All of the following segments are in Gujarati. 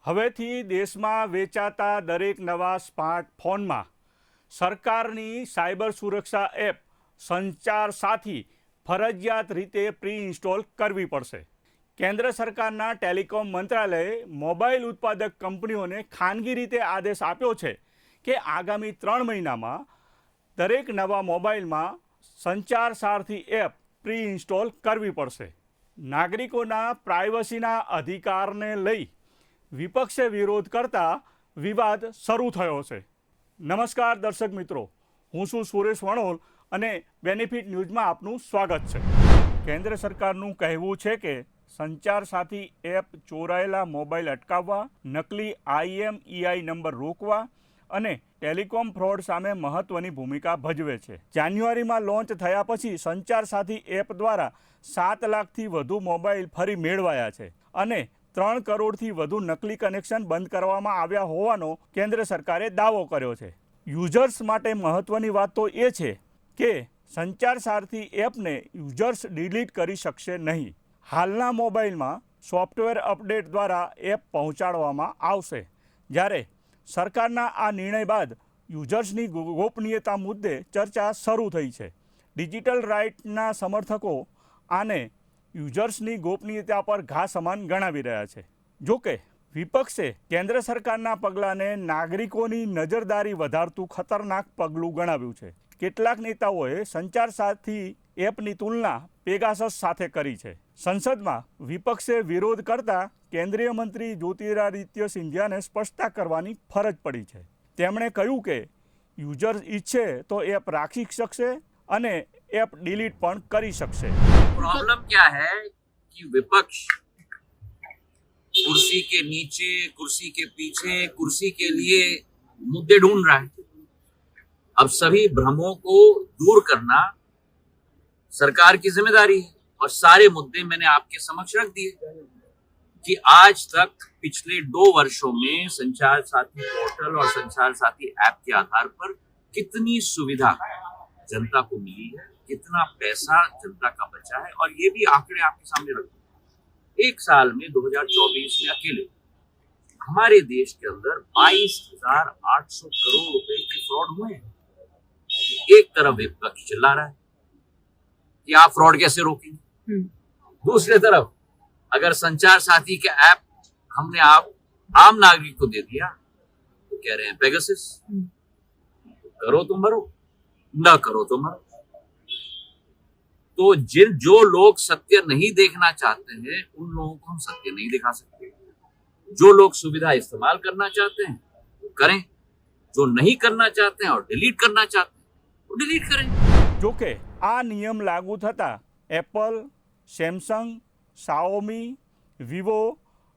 હવેથી દેશમાં વેચાતા દરેક નવા સ્માર્ટફોનમાં સરકારની સાયબર સુરક્ષા એપ સંચાર સાથી ફરજિયાત રીતે પ્રી ઇન્સ્ટોલ કરવી પડશે। કેન્દ્ર સરકારના ટેલિકોમ મંત્રાલયે મોબાઈલ ઉત્પાદક કંપનીઓને ખાનગી રીતે આદેશ આપ્યો છે કે આગામી 3 મહિનામાં દરેક નવા મોબાઈલમાં સંચાર સારથી એપ પ્રી ઇન્સ્ટોલ કરવી પડશે। નાગરિકોના પ્રાઇવસીના અધિકારને લઈ વિપક્ષે વિરોધ કરતા વિવાદ શરૂ થયો છે। નમસ્કાર દર્શક મિત્રો, હું છું સુરેશ વણોલ અને બેનિફિટ ન્યૂઝમાં આપનું સ્વાગત છે। કેન્દ્ર સરકારનું કહેવું છે કે સંચાર સાથી એપ ચોરાયેલા મોબાઈલ અટકાવવા, નકલી IMEI નંબર રોકવા અને ટેલિકોમ ફ્રોડ સામે મહત્વની ભૂમિકા ભજવે છે। જાન્યુઆરીમાં લોન્ચ થયા પછી સંચાર સાથી એપ દ્વારા 7 લાખથી વધુ મોબાઈલ ફરી મેળવાયા છે અને 3 કરોડથી વધુ નકલી કનેક્શન બંધ કરવામાં આવ્યા હોવાનો કેન્દ્ર સરકારે દાવો કર્યો છે। યુઝર્સ માટે મહત્વની વાત તો એ છે કે સંચાર સારથી એપને યુઝર્સ ડિલીટ કરી શકશે નહીં। હાલના મોબાઈલમાં સોફ્ટવેર અપડેટ દ્વારા એપ પહોંચાડવામાં આવશે, જ્યારે સરકારના આ નિર્ણય બાદ યુઝર્સની ગોપનીયતા મુદ્દે ચર્ચા શરૂ થઈ છે। ડિજિટલ રાઇટના સમર્થકો આને યુઝર્સની ગોપનીયતા પર ઘા સમાન ગણાવી રહ્યા છે। જોકે વિપક્ષે કેન્દ્ર સરકારના પગલાંને નાગરિકોની નજરદારી વધારતું ખતરનાક પગલું ગણાવ્યું છે। કેટલાક નેતાઓએ સંચાર સાથી એપની તુલના પેગાસસ સાથે કરી છે। સંસદમાં વિપક્ષે વિરોધ કરતા કેન્દ્રીય મંત્રી જ્યોતિરાદિત્ય સિંધિયાને સ્પષ્ટતા કરવાની ફરજ પડી છે। તેમણે કહ્યું કે યુઝર ઈચ્છે તો એપ રાખી શકશે અને એપ ડિલીટ પણ કરી શકશે। प्रॉब्लम क्या है कि विपक्ष कुर्सी के नीचे, कुर्सी के पीछे, कुर्सी के लिए मुद्दे ढूंढ रहा है। अब सभी भ्रमों को दूर करना सरकार की जिम्मेदारी है और सारे मुद्दे मैंने आपके समक्ष रख दिए कि आज तक पिछले 2 वर्षों में संचार साथी पोर्टल और संचार साथी ऐप के आधार पर कितनी सुविधा जनता को मिली है, कितना पैसा जनता का बचा है। और ये भी आंकड़े आपके सामने रखते हैं। 1 साल में 2024 में अकेले हमारे देश के अंदर 22,800 करोड़ रुपए के फ्रॉड हुए हैं। एक तरफ विपक्ष चिल्ला रहा है कि आप फ्रॉड कैसे रोकेंगे, दूसरी तरफ अगर संचार साथी के ऐप हमने आप आम नागरिक को दे दिया तो कह रहे हैं पेगासस, करो तो मरो, न करो तो मरो। तो जो लोग सत्य नहीं देखना चाहते हैं उन लोगों को हम सत्य नहीं दिखा सकते। जो लोग सुविधा इस्तेमाल करना चाहते हैं वो करें, जो नहीं करना चाहते हैं और डिलीट करना चाहते हैं वो डिलीट करें। जो कि आ नियम लागू थता एप्पल, सैमसंग, शाओमी, વિવો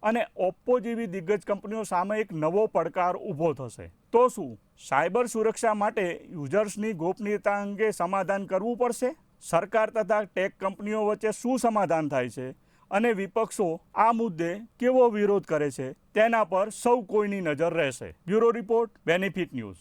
અને ઓપ્પો જેવી દિગ્ગજ કંપનીઓ સામે એક નવો પડકાર ઊભો થશે। તો શું સાયબર સુરક્ષા માટે યુઝર્સની ગોપનીયતા અંગે સમાધાન કરવું પડશે? સરકાર તથા ટેક કંપનીઓ વચ્ચે શું સમાધાન થાય છે અને વિપક્ષો આ મુદ્દે કેવો વિરોધ કરે છે તેના પર સૌ કોઈની નજર રહેશે। Bureau report, benefit news.